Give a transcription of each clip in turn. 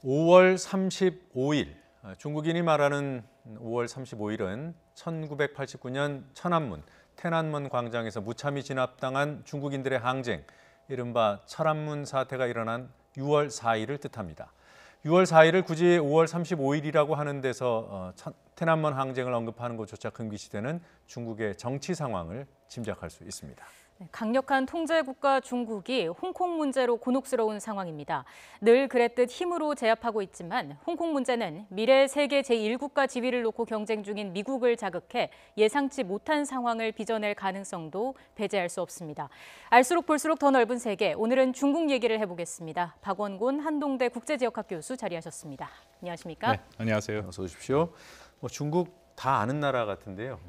5월 35일, 중국인이 말하는 5월 35일은 1989년 천안문,天安문 광장에서 무참히 진압당한 중국인들의 항쟁, 이른바 철안문 사태가 일어난 6월 4일을 뜻합니다. 6월 4일을 굳이 5월 35일이라고 하는 데서天安문 항쟁을 언급하는 것조차 금기시되는 중국의 정치 상황을 짐작할 수 있습니다. 강력한 통제국가 중국이 홍콩 문제로 곤혹스러운 상황입니다. 늘 그랬듯 힘으로 제압하고 있지만 홍콩 문제는 미래 세계 제1국가 지위를 놓고 경쟁 중인 미국을 자극해 예상치 못한 상황을 빚어낼 가능성도 배제할 수 없습니다. 알수록 볼수록 더 넓은 세계, 오늘은 중국 얘기를 해보겠습니다. 박원곤 한동대 국제지역학 교수 자리하셨습니다. 안녕하십니까? 네, 안녕하세요. 어서 오십시오. 중국 다 아는 나라 같은데요.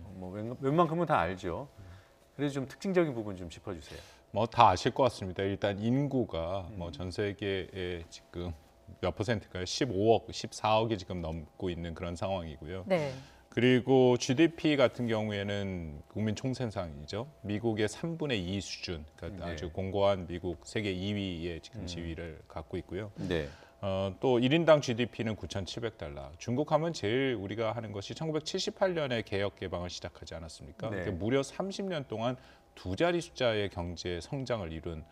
웬만큼은 다 알죠. 그래서 좀 특징적인 부분 좀 짚어주세요. 다 아실 것 같습니다. 일단 인구가 전 세계에 지금 몇 퍼센트가요? 15억, 14억이 지금 넘고 있는 그런 상황이고요. 네. 그리고 GDP 같은 경우에는 국민 총생산이죠. 미국의 3분의 2 수준, 그러니까 아주 공고한 미국 세계 2위의 지금 지위를 갖고 있고요. 네. 또 1인당 GDP는 9,700달러. 중국 하면 제일 우리가 하는 것이 1978년에 개혁 개방을 시작하지 않았습니까? 네. 무려 30년 동안 두 자리 숫자의 경제 성장을 이룬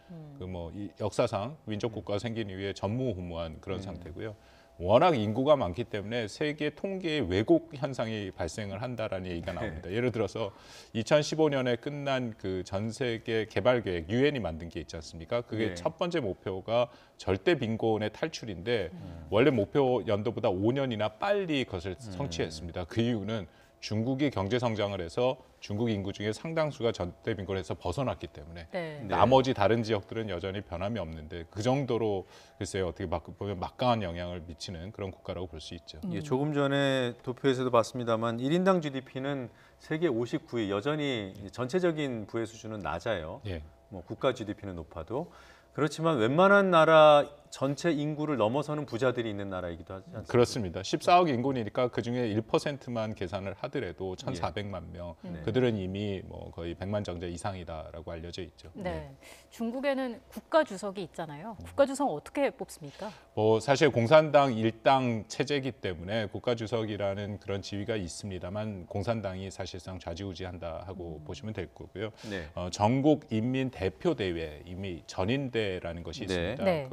이 역사상 민족 국가가 생긴 이후에 전무후무한 그런 상태고요. 워낙 인구가 많기 때문에 세계 통계에 왜곡 현상이 발생을 한다라는 얘기가 나옵니다. 예를 들어서 2015년에 끝난 그 전 세계 개발 계획 유엔이 만든 게 있지 않습니까? 그게 첫 번째 목표가 절대 빈곤의 탈출인데 원래 목표 연도보다 5년이나 빨리 그것을 성취했습니다. 그 이유는 중국이 경제 성장을 해서 중국 인구 중에 상당수가 절대 빈곤에서 벗어났기 때문에 나머지 다른 지역들은 여전히 변함이 없는데 그 정도로 글쎄요 어떻게 보면 막강한 영향을 미치는 그런 국가라고 볼 수 있죠. 예, 조금 전에 도표에서도 봤습니다만 1인당 GDP는 세계 59위, 여전히 전체적인 부의 수준은 낮아요. 예. 국가 GDP는 높아도. 그렇지만 웬만한 나라 전체 인구를 넘어서는 부자들이 있는 나라이기도 하지 않습니까? 그렇습니다. 14억 인구니까 그중에 1%만 계산을 하더라도 1,400만 명. 그들은 이미 거의 100만 정자 이상이다라고 알려져 있죠. 네. 중국에는 국가 주석이 있잖아요. 국가 주석 어떻게 뽑습니까? 사실 공산당 일당 체제이기 때문에 국가 주석이라는 그런 지위가 있습니다만 공산당이 사실상 좌지우지한다 하고 보시면 될 거고요. 네. 전국 인민 대표 대회 이미 전인대라는 것이 있습니다. 네.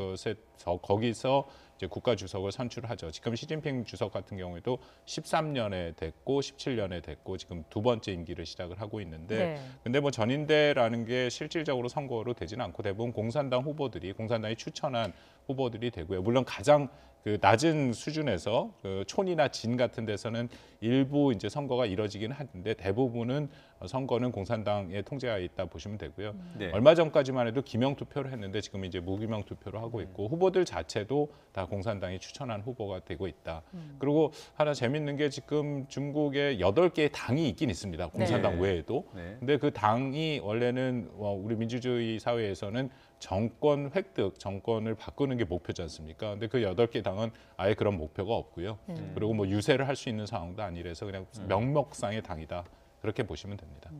거기서 이제 국가 주석을 선출하죠. 지금 시진핑 주석 같은 경우에도 13년에 됐고 17년에 됐고 지금 두 번째 임기를 시작을 하고 있는데 근데 전인대라는 게 실질적으로 선거로 되지는 않고 대부분 공산당이 추천한 후보들이 되고요. 물론 가장 그 낮은 수준에서 그 촌이나 진 같은 데서는 일부 이제 선거가 이뤄지긴 하는데 대부분은 선거는 공산당의 통제하에 있다 보시면 되고요. 얼마 전까지만 해도 기명 투표를 했는데 지금 이제 무기명 투표를 하고 있고 후보들 자체도 다 공산당이 추천한 후보가 되고 있다. 그리고 하나 재밌는 게 지금 중국에 8개의 당이 있긴 있습니다. 공산당 외에도. 근데 그 당이 원래는 우리 민주주의 사회에서는 정권 획득, 정권을 바꾸는 게 목표지 않습니까? 근데 그 8개 당은 아예 그런 목표가 없고요. 그리고 유세를 할 수 있는 상황도 아니라서 그냥 명목상의 당이다. 그렇게 보시면 됩니다.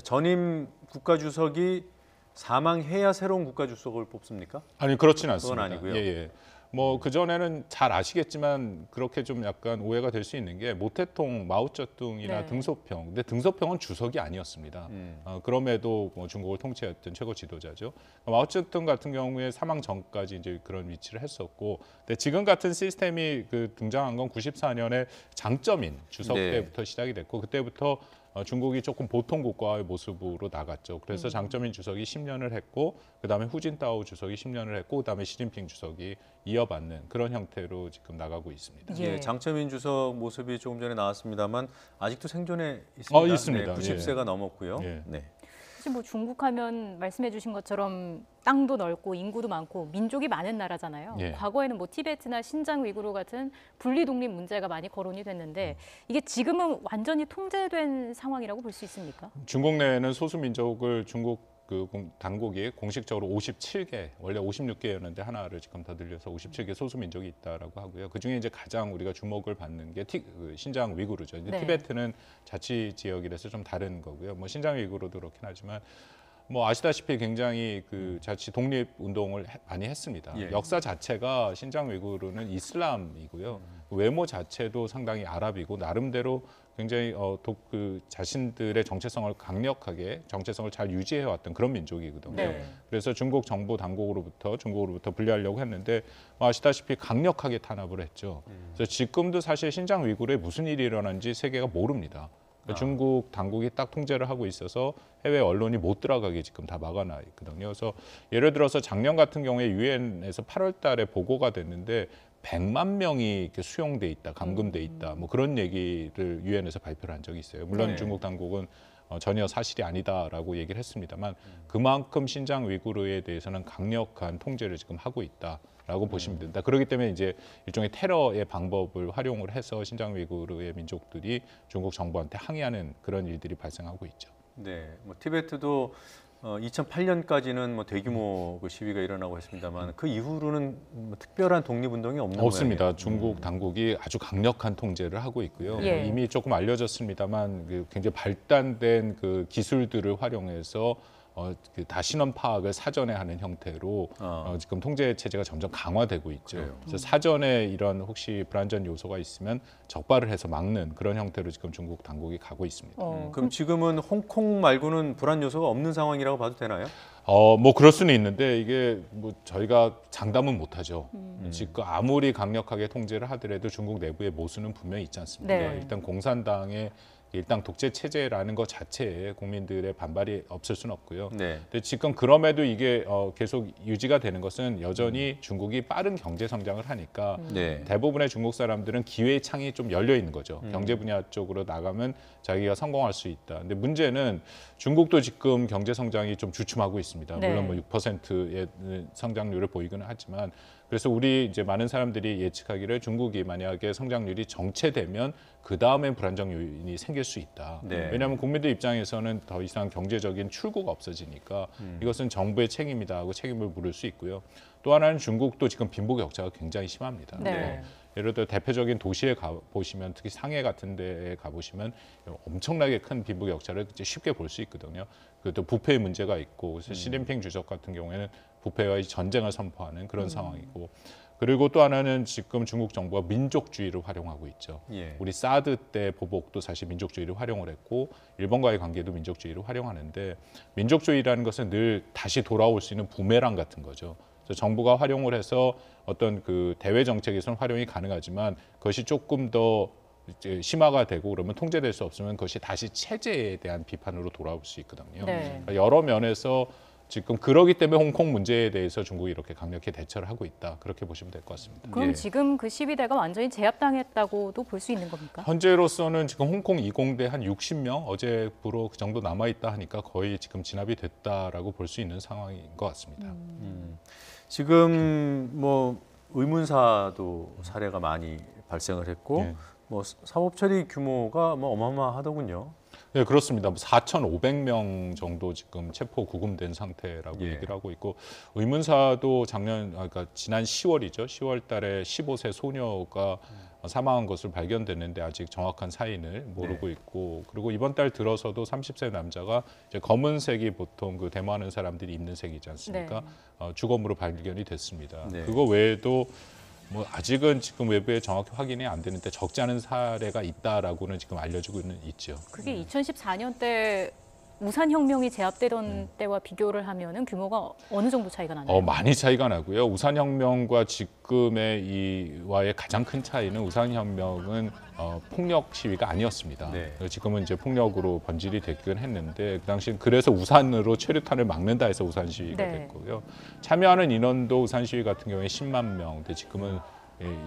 전임 국가주석이 사망해야 새로운 국가주석을 뽑습니까? 아니 그렇지는 않습니다. 그건 아니고요. 예. 그전에는 잘 아시겠지만 그렇게 좀 약간 오해가 될 수 있는 게 모태통, 마오쩌둥이나 등소평. 근데 등소평은 주석이 아니었습니다. 그럼에도 중국을 통치했던 최고 지도자죠. 마오쩌둥 같은 경우에 사망 전까지 이제 그런 위치를 했었고, 근데 지금 같은 시스템이 등장한 건 94년에 장점인 주석 때부터 시작이 됐고, 그때부터 중국이 조금 보통 국가의 모습으로 나갔죠. 그래서 장점인 주석이 10년을 했고 그다음에 후진타오 주석이 10년을 했고 그다음에 시진핑 주석이 이어받는 그런 형태로 지금 나가고 있습니다. 예, 장점인 주석 모습이 조금 전에 나왔습니다만 아직도 생존해 있습니다. 있습니다. 90세가 넘었고요. 네. 사실 중국 하면 말씀해 주신 것처럼 땅도 넓고 인구도 많고 민족이 많은 나라잖아요. 과거에는 티베트나 신장 위구르 같은 분리 독립 문제가 많이 거론이 됐는데 이게 지금은 완전히 통제된 상황이라고 볼 수 있습니까? 중국 내에는 소수 민족을 중국 당국이 공식적으로 57개, 원래 56개였는데 하나를 지금 더 늘려서 57개 소수 민족이 있다라고 하고요. 그중에 이제 가장 우리가 주목을 받는 게 신장 위구르죠. 티베트는 자치 지역이라서 좀 다른 거고요. 신장 위구르도 그렇긴 하지만 뭐 아시다시피 굉장히 그 자치 독립 운동을 많이 했습니다. 예. 역사 자체가 신장 위구르는 이슬람이고요. 외모 자체도 상당히 아랍이고 나름대로 굉장히 그 자신들의 정체성을 강력하게 정체성을 잘 유지해 왔던 그런 민족이거든요. 네. 그래서 중국으로부터 분리하려고 했는데 아시다시피 강력하게 탄압을 했죠. 그래서 지금도 사실 신장 위구르에 무슨 일이 일어난지 세계가 모릅니다. 중국 당국이 딱 통제를 하고 있어서 해외 언론이 못 들어가게 지금 다 막아놔 있거든요. 그래서 예를 들어서 작년 같은 경우에 유엔에서 8월 달에 보고가 됐는데 100만 명이 이렇게 수용돼 있다, 감금돼 있다, 뭐 그런 얘기를 유엔에서 발표를 한 적이 있어요. 물론 네. 중국 당국은 전혀 사실이 아니다라고 얘기를 했습니다만 그만큼 신장 위구르에 대해서는 강력한 통제를 지금 하고 있다라고 보시면 된다. 그렇기 때문에 이제 일종의 테러의 방법을 활용을 해서 신장 위구르의 민족들이 중국 정부한테 항의하는 그런 일들이 발생하고 있죠. 네, 뭐 티베트도 2008년까지는 뭐 대규모 그 시위가 일어나고 했습니다만 그 이후로는 뭐 특별한 독립운동이 없는 없습니다. 모양이에요. 중국 당국이 아주 강력한 통제를 하고 있고요. 예. 이미 조금 알려졌습니다만 그 굉장히 발달된 그 기술들을 활용해서 그 다신원 파악을 사전에 하는 형태로 지금 통제 체제가 점점 강화되고 있죠. 그래요. 그래서 사전에 이런 혹시 불안전 요소가 있으면 적발을 해서 막는 그런 형태로 지금 중국 당국이 가고 있습니다. 그럼 지금은 홍콩 말고는 불안 요소가 없는 상황이라고 봐도 되나요? 뭐 그럴 수는 있는데 이게 뭐 저희가 장담은 못하죠. 지금 아무리 강력하게 통제를 하더라도 중국 내부의 모순은 분명히 있지 않습니까? 네. 일단 공산당의 일당 독재 체제라는 것 자체에 국민들의 반발이 없을 수는 없고요. 네. 근데 지금 그럼에도 이게 계속 유지가 되는 것은 여전히 중국이 빠른 경제 성장을 하니까 네. 대부분의 중국 사람들은 기회의 창이 좀 열려 있는 거죠. 경제 분야 쪽으로 나가면 자기가 성공할 수 있다. 근데 문제는 중국도 지금 경제 성장이 좀 주춤하고 있습니다. 네. 물론 뭐 6%의 성장률을 보이기는 하지만 그래서 우리 이제 많은 사람들이 예측하기를 중국이 만약에 성장률이 정체되면 그 다음엔 불안정 요인이 생길 수 있다. 네. 왜냐하면 국민들 입장에서는 더 이상 경제적인 출구가 없어지니까 이것은 정부의 책임이다 하고 책임을 물을 수 있고요. 또 하나는 중국도 지금 빈부 격차가 굉장히 심합니다. 네. 예를 들어 대표적인 도시에 가보시면 특히 상해 같은 데에 가보시면 엄청나게 큰 빈부 격차를 이제 쉽게 볼 수 있거든요. 그또 부패의 문제가 있고 그래서 시진핑 주석 같은 경우에는 부패와의 전쟁을 선포하는 그런 상황이고 그리고 또 하나는 지금 중국 정부가 민족주의를 활용하고 있죠. 예. 우리 사드 때 보복도 사실 민족주의를 활용을 했고 일본과의 관계도 민족주의를 활용하는데 민족주의라는 것은 늘 다시 돌아올 수 있는 부메랑 같은 거죠. 그래서 정부가 활용을 해서 어떤 그 대외 정책에서는 활용이 가능하지만 그것이 조금 더 이제 심화가 되고 그러면 통제될 수 없으면 그것이 다시 체제에 대한 비판으로 돌아올 수 있거든요. 네. 그러니까 여러 면에서 지금 그러기 때문에 홍콩 문제에 대해서 중국이 이렇게 강력히 대처를 하고 있다. 그렇게 보시면 될 것 같습니다. 그럼 예. 지금 그 시위대가 완전히 제압당했다고도 볼 수 있는 겁니까? 현재로서는 지금 홍콩 이공대 한 60명 어제부로 그 정도 남아 있다 하니까 거의 지금 진압이 됐다라고 볼 수 있는 상황인 것 같습니다. 지금 뭐 의문사도 사례가 많이 발생을 했고 예. 뭐 사법 처리 규모가 뭐 어마어마하더군요. 네, 그렇습니다. 4,500명 정도 지금 체포 구금된 상태라고 예. 얘기를 하고 있고 의문사도 그러니까 지난 10월이죠. 10월 달에 15세 소녀가 사망한 것을 발견됐는데 아직 정확한 사인을 모르고 있고 그리고 이번 달 들어서도 30세 남자가 이제 검은색이 보통 그 데모하는 사람들이 입는 색이지 않습니까? 주검으로 발견이 됐습니다. 네. 그거 외에도 뭐 아직은 지금 외부에 정확히 확인이 안 되는데 적지 않은 사례가 있다라고는 지금 알려지고는 있죠. 그게 2014년 때 우산혁명이 제압되던 때와 비교를 하면은 규모가 어느 정도 차이가 나나요? 많이 차이가 나고요. 우산혁명과 지금의 이와의 가장 큰 차이는 우산혁명은 폭력 시위가 아니었습니다. 네. 지금은 이제 폭력으로 번질이 됐긴 했는데 그 당시 그래서 우산으로 최루탄을 막는다 해서 우산 시위가 네. 됐고요. 참여하는 인원도 우산 시위 같은 경우에 10만 명. 근데 지금은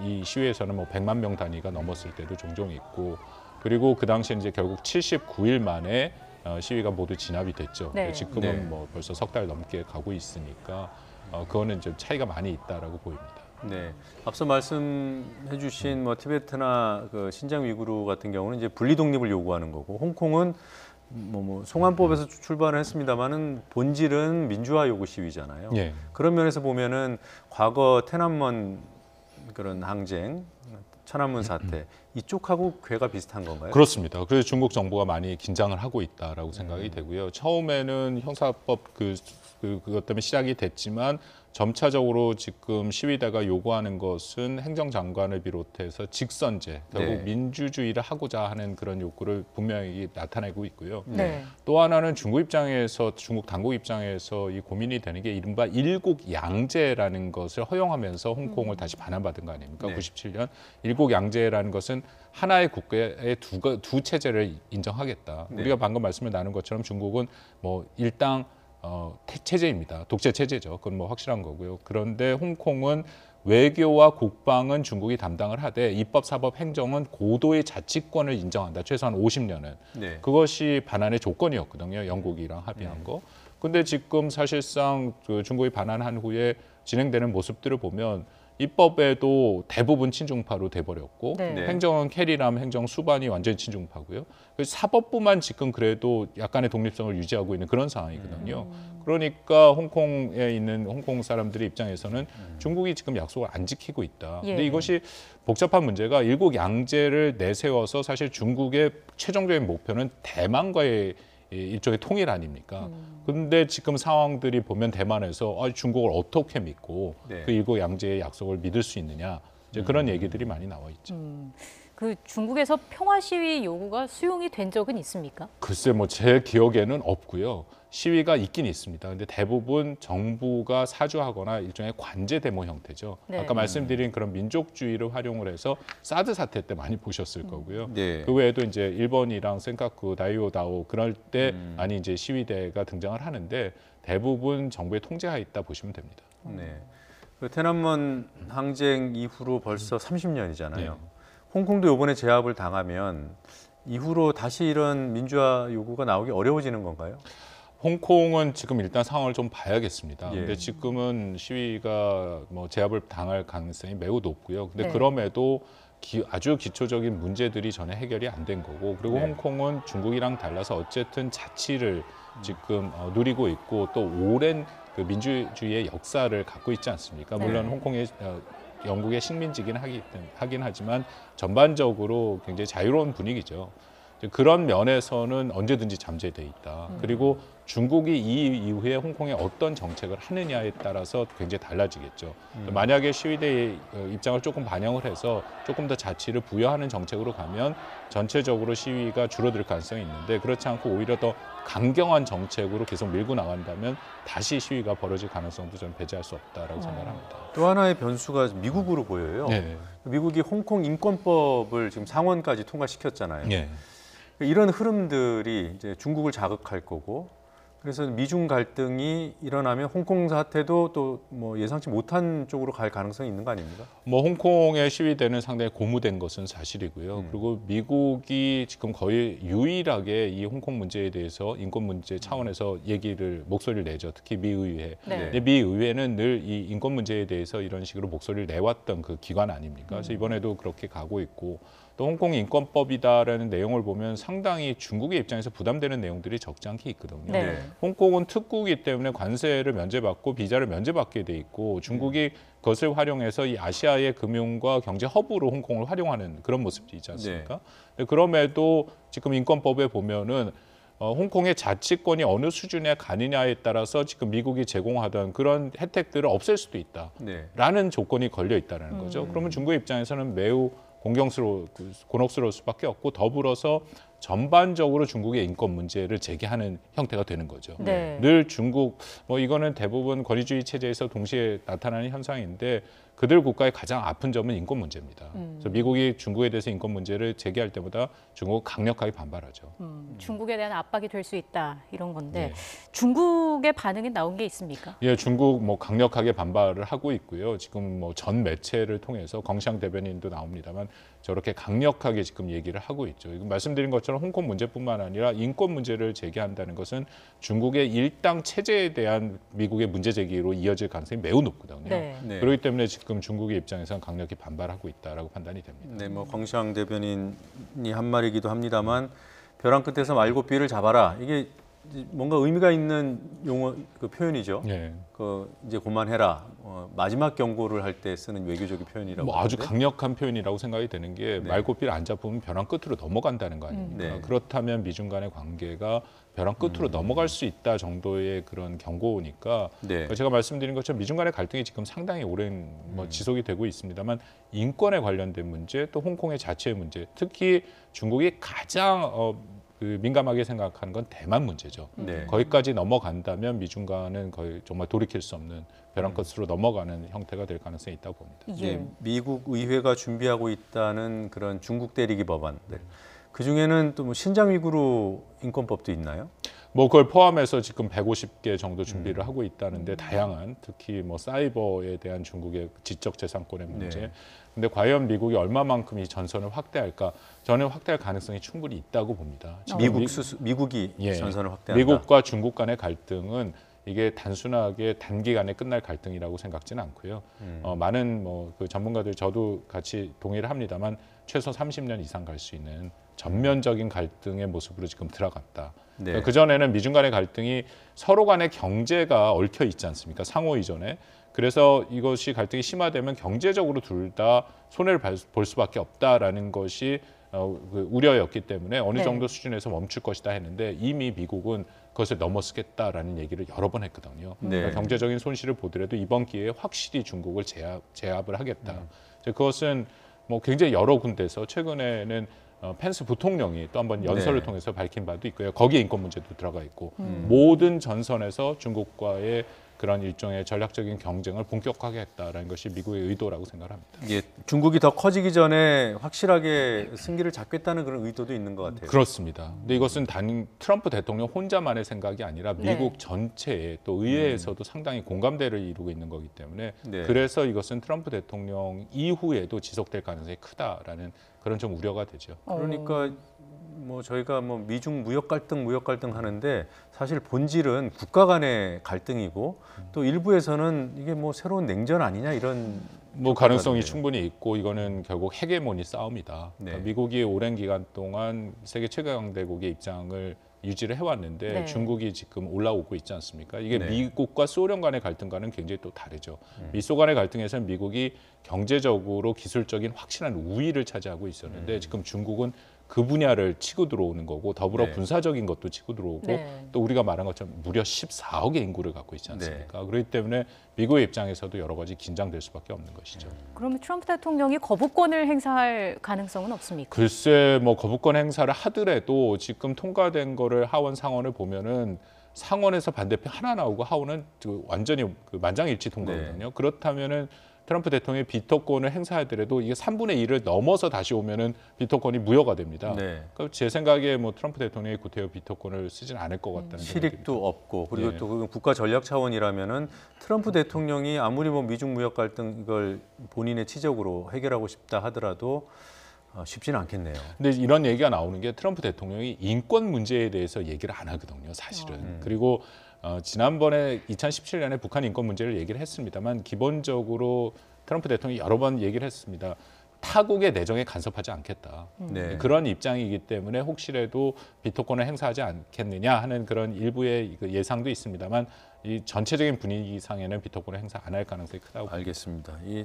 이 시위에서는 뭐 100만 명 단위가 넘었을 때도 종종 있고 그리고 그 당시에 이제 결국 79일 만에 시위가 모두 진압이 됐죠. 네. 지금은 네. 뭐 벌써 석 달 넘게 가고 있으니까 그거는 좀 차이가 많이 있다라고 보입니다. 네, 앞서 말씀해주신 뭐 티베트나 그 신장 위구르 같은 경우는 이제 분리 독립을 요구하는 거고 홍콩은 뭐 송환법에서 출발을 했습니다만은 본질은 민주화 요구 시위잖아요. 예. 그런 면에서 보면은 과거 테난먼 그런 항쟁 천안문 사태 이쪽하고 궤가 비슷한 건가요? 그렇습니다. 그래서 중국 정부가 많이 긴장을 하고 있다라고 생각이 되고요. 처음에는 형사법 그것 때문에 시작이 됐지만 점차적으로 지금 시위대가 요구하는 것은 행정장관을 비롯해서 직선제, 결국 네. 민주주의를 하고자 하는 그런 욕구를 분명히 나타내고 있고요. 네. 또 하나는 중국 당국 입장에서 이 고민이 되는 게 이른바 일국 양제라는 것을 허용하면서 홍콩을 다시 반환받은 거 아닙니까? 네. 97년 일국 양제라는 것은 하나의 국가의 두 체제를 인정하겠다. 네. 우리가 방금 말씀을 나눈 것처럼 중국은 뭐 일당 체제입니다. 독재 체제죠. 그건 뭐 확실한 거고요. 그런데 홍콩은 외교와 국방은 중국이 담당을 하되 입법, 사법, 행정은 고도의 자치권을 인정한다. 최소한 50년은. 네. 그것이 반환의 조건이었거든요. 영국이랑 합의한 거. 근데 지금 사실상 그 중국이 반환한 후에 진행되는 모습들을 보면 입법에도 대부분 친중파로 돼버렸고 네. 네. 행정은 캐리람 행정 수반이 완전히 친중파고요. 그래서 사법부만 지금 그래도 약간의 독립성을 유지하고 있는 그런 상황이거든요. 그러니까 홍콩에 있는 홍콩 사람들의 입장에서는 중국이 지금 약속을 안 지키고 있다. 예. 근데 이것이 복잡한 문제가 일국 양제를 내세워서 사실 중국의 최종적인 목표는 대만과의 일종의 통일 아닙니까? 근데 지금 상황들이 보면 대만에서 중국을 어떻게 믿고 네. 그 일국 양제의 약속을 믿을 수 있느냐 이제 그런 얘기들이 많이 나와 있죠. 그 중국에서 평화 시위 요구가 수용이 된 적은 있습니까? 글쎄 뭐 제 기억에는 없고요. 시위가 있긴 있습니다. 근데 대부분 정부가 사주하거나 일종의 관제 데모 형태죠. 네. 아까 말씀드린 그런 민족주의를 활용을 해서 사드 사태 때 많이 보셨을 거고요. 네. 그 외에도 이제 일본이랑 센카쿠, 다이오다오 그럴 때 많이 이제 시위대가 등장을 하는데 대부분 정부의 통제하에 있다 보시면 됩니다. 네. 그天安문 항쟁 이후로 벌써 30년이잖아요. 네. 홍콩도 이번에 제압을 당하면 이후로 다시 이런 민주화 요구가 나오기 어려워지는 건가요? 홍콩은 지금 일단 상황을 좀 봐야겠습니다. 예. 근데 지금은 시위가 뭐 제압을 당할 가능성이 매우 높고요. 근데 네. 그럼에도 아주 기초적인 문제들이 전혀 해결이 안 된 거고 그리고 네. 홍콩은 중국이랑 달라서 어쨌든 자치를 지금 누리고 있고 또 오랜 그 민주주의의 역사를 갖고 있지 않습니까? 물론 네. 홍콩의 영국의 식민지긴 하긴 하지만 전반적으로 굉장히 자유로운 분위기죠. 그런 면에서는 언제든지 잠재돼 있다. 그리고 중국이 이 이후에 홍콩에 어떤 정책을 하느냐에 따라서 굉장히 달라지겠죠. 만약에 시위대의 입장을 조금 반영을 해서 조금 더 자치를 부여하는 정책으로 가면 전체적으로 시위가 줄어들 가능성이 있는데 그렇지 않고 오히려 더 강경한 정책으로 계속 밀고 나간다면 다시 시위가 벌어질 가능성도 저는 배제할 수 없다라고 생각을 합니다. 또 하나의 변수가 미국으로 보여요. 네. 미국이 홍콩 인권법을 지금 상원까지 통과시켰잖아요. 네. 이런 흐름들이 이제 중국을 자극할 거고, 그래서 미중 갈등이 일어나면 홍콩 사태도 또 뭐 예상치 못한 쪽으로 갈 가능성이 있는 거 아닙니까? 뭐 홍콩의 시위대는 상당히 고무된 것은 사실이고요. 그리고 미국이 지금 거의 유일하게 이 홍콩 문제에 대해서 인권 문제 차원에서 목소리를 내죠. 특히 미의회. 네. 근데 미의회는 늘 이 인권 문제에 대해서 이런 식으로 목소리를 내왔던 그 기관 아닙니까? 그래서 이번에도 그렇게 가고 있고 또 홍콩 인권법이다라는 내용을 보면 상당히 중국의 입장에서 부담되는 내용들이 적지 않게 있거든요. 네. 홍콩은 특구이기 때문에 관세를 면제받고 비자를 면제받게 돼 있고 중국이 그것을 활용해서 이 아시아의 금융과 경제 허브로 홍콩을 활용하는 그런 모습이 있지 않습니까? 그럼에도 지금 인권법에 보면은 홍콩의 자치권이 어느 수준에 가느냐에 따라서 지금 미국이 제공하던 그런 혜택들을 없앨 수도 있다라는 조건이 걸려 있다는 거죠. 그러면 중국의 입장에서는 매우 곤혹스러울 수밖에 없고 더불어서 전반적으로 중국의 인권 문제를 제기하는 형태가 되는 거죠. 네. 늘 중국 이거는 대부분 권위주의 체제에서 동시에 나타나는 현상인데 그들 국가의 가장 아픈 점은 인권 문제입니다. 그래서 미국이 중국에 대해서 인권 문제를 제기할 때보다 중국은 강력하게 반발하죠. 중국에 대한 압박이 될 수 있다 이런 건데 네. 중국의 반응이 나온 게 있습니까? 예, 중국 강력하게 반발을 하고 있고요. 지금 전 매체를 통해서 광시ang 대변인도 나옵니다만 저렇게 강력하게 지금 얘기를 하고 있죠. 이건 말씀드린 것처럼 홍콩 문제뿐만 아니라 인권 문제를 제기한다는 것은 중국의 일당 체제에 대한 미국의 문제 제기로 이어질 가능성이 매우 높거든요. 네. 네. 그렇기 때문에 지금 중국의 입장에서는 강력히 반발하고 있다라고 판단이 됩니다. 네, 광시ang 대변인이 한 말이기도 합니다만 벼랑 끝에서 말고삐를 잡아라. 이게 뭔가 의미가 있는 용어 그 표현이죠. 예. 그 이제 그만해라. 마지막 경고를 할 때 쓰는 외교적인 표현이라고. 뭐 아주 하는데. 강력한 표현이라고 생각이 되는 게 네. 말고삐를 안 잡으면 벼랑 끝으로 넘어간다는 거 아닙니까? 네. 그렇다면 미중 간의 관계가 벼랑 끝으로 넘어갈 수 있다 정도의 그런 경고니까 네. 제가 말씀드린 것처럼 미중 간의 갈등이 지금 상당히 오랜 뭐 지속이 되고 있습니다만 인권에 관련된 문제 또 홍콩의 자체의 문제 특히 중국이 가장 그 민감하게 생각하는 건 대만 문제죠. 네. 거기까지 넘어간다면 미중 간은 거의 정말 돌이킬 수 없는 벼랑 끝으로 넘어가는 형태가 될 가능성이 있다고 봅니다. 이제 미국 의회가 준비하고 있다는 그런 중국 때리기 법안들. 그 중에는 또 뭐 신장 위구르 인권법도 있나요? 뭐 그걸 포함해서 지금 150개 정도 준비를 하고 있다는데 다양한 특히 뭐 사이버에 대한 중국의 지적 재산권의 문제. 네. 근데 과연 미국이 얼마만큼 이 전선을 확대할까? 저는 확대할 가능성이 충분히 있다고 봅니다. 지금 미국이 예, 전선을 확대한다. 미국과 중국 간의 갈등은 이게 단순하게 단기간에 끝날 갈등이라고 생각지는 않고요. 많은 뭐 그 전문가들 저도 같이 동의를 합니다만 최소 30년 이상 갈 수 있는 전면적인 갈등의 모습으로 지금 들어갔다. 네. 그 전에는 미중 간의 갈등이 서로 간의 경제가 얽혀 있지 않습니까? 상호 이전에. 그래서 이것이 갈등이 심화되면 경제적으로 둘 다 손해를 볼 수밖에 없다라는 것이 그 우려였기 때문에 어느 네. 정도 수준에서 멈출 것이다 했는데 이미 미국은 그것을 넘어서겠다라는 얘기를 여러 번 했거든요. 네. 그러니까 경제적인 손실을 보더라도 이번 기회에 확실히 중국을 제압을 하겠다. 그것은 뭐 굉장히 여러 군데서 최근에는 펜스 부통령이 또 한번 연설을 네. 통해서 밝힌 바도 있고요. 거기에 인권 문제도 들어가 있고 모든 전선에서 중국과의 그런 일종의 전략적인 경쟁을 본격화하게 했다라는 것이 미국의 의도라고 생각합니다. 이게 중국이 더 커지기 전에 확실하게 승기를 잡겠다는 그런 의도도 있는 것 같아요. 그렇습니다. 근데 이것은 단 트럼프 대통령 혼자만의 생각이 아니라 미국 네. 전체에 또 의회에서도 상당히 공감대를 이루고 있는 거기 때문에 네. 그래서 이것은 트럼프 대통령 이후에도 지속될 가능성이 크다라는 그런 좀 우려가 되죠. 그러니까 뭐 저희가 뭐 미중 무역 갈등 하는데 사실 본질은 국가 간의 갈등이고 또 일부에서는 이게 뭐 새로운 냉전 아니냐 이런 뭐 가능성이 같은데요. 충분히 있고 이거는 결국 헤게모니 싸움이다. 네. 그러니까 미국이 오랜 기간 동안 세계 최강대국의 입장을 유지를 해왔는데 네. 중국이 지금 올라오고 있지 않습니까? 이게 네. 미국과 소련 간의 갈등과는 굉장히 또 다르죠. 미소 간의 갈등에서는 미국이 경제적으로 기술적인 확실한 우위를 차지하고 있었는데 지금 중국은 그 분야를 치고 들어오는 거고 더불어 네. 군사적인 것도 치고 들어오고 네. 또 우리가 말한 것처럼 무려 14억의 인구를 갖고 있지 않습니까? 그렇기 때문에 미국의 입장에서도 여러 가지 긴장될 수밖에 없는 것이죠. 그러면 트럼프 대통령이 거부권을 행사할 가능성은 없습니까? 글쎄 뭐 거부권 행사를 하더라도 지금 통과된 거를 하원 상원을 보면은 상원에서 반대표 하나 나오고 하원은 완전히 그 만장일치 통과거든요. 그렇다면은 트럼프 대통령이 비토권을 행사하더라도 이게 3분의 1을 넘어서 다시 오면은 비토권이 무효가 됩니다. 네. 그러니까 제 생각에 뭐 트럼프 대통령이 구태여 비토권을 쓰진 않을 것 같다는 생각이 듭니다. 실익도 없고 그리고 네. 또 그건 국가 전략 차원이라면은 트럼프 대통령이 아무리 뭐 미중 무역 갈등 이걸 본인의 치적으로 해결하고 싶다 하더라도 쉽지는 않겠네요. 근데 이런 얘기가 나오는 게 트럼프 대통령이 인권 문제에 대해서 얘기를 안 하거든요, 사실은. 그리고 지난번에 2017년에 북한 인권 문제를 얘기를 했습니다만 기본적으로 트럼프 대통령이 여러 번 얘기를 했습니다. 타국의 내정에 간섭하지 않겠다. 네. 그런 입장이기 때문에 혹시라도 비토권을 행사하지 않겠느냐 하는 그런 일부의 그 예상도 있습니다만 이 전체적인 분위기상에는 비토권을 행사 안 할 가능성이 크다고 봅니다. 알겠습니다. 이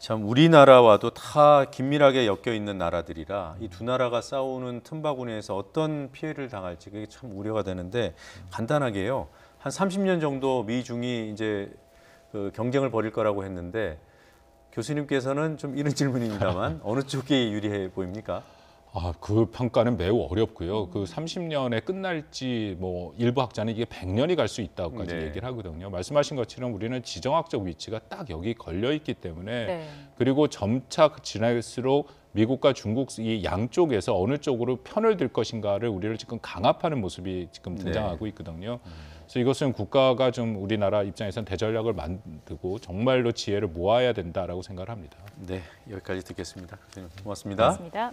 참 우리나라와도 다 긴밀하게 엮여 있는 나라들이라 이 두 나라가 싸우는 틈바구니에서 어떤 피해를 당할지 그게 참 우려가 되는데 간단하게요. 한 30년 정도 미중이 이제 그 경쟁을 벌일 거라고 했는데 교수님께서는 좀 이런 질문입니다만 어느 쪽이 유리해 보입니까? 그 평가는 매우 어렵고요. 그 30년에 끝날지 뭐 일부 학자는 이게 100년이 갈 수 있다고까지 네. 얘기를 하거든요. 말씀하신 것처럼 우리는 지정학적 위치가 딱 여기 걸려 있기 때문에 네. 그리고 점차 지날수록 미국과 중국 이 양쪽에서 어느 쪽으로 편을 들 것인가를 우리를 지금 강압하는 모습이 지금 등장하고 있거든요. 그래서 이것은 국가가 좀 우리나라 입장에서는 대전략을 만들고 정말로 지혜를 모아야 된다라고 생각을 합니다. 네, 여기까지 듣겠습니다. 교수님 고맙습니다. 고맙습니다.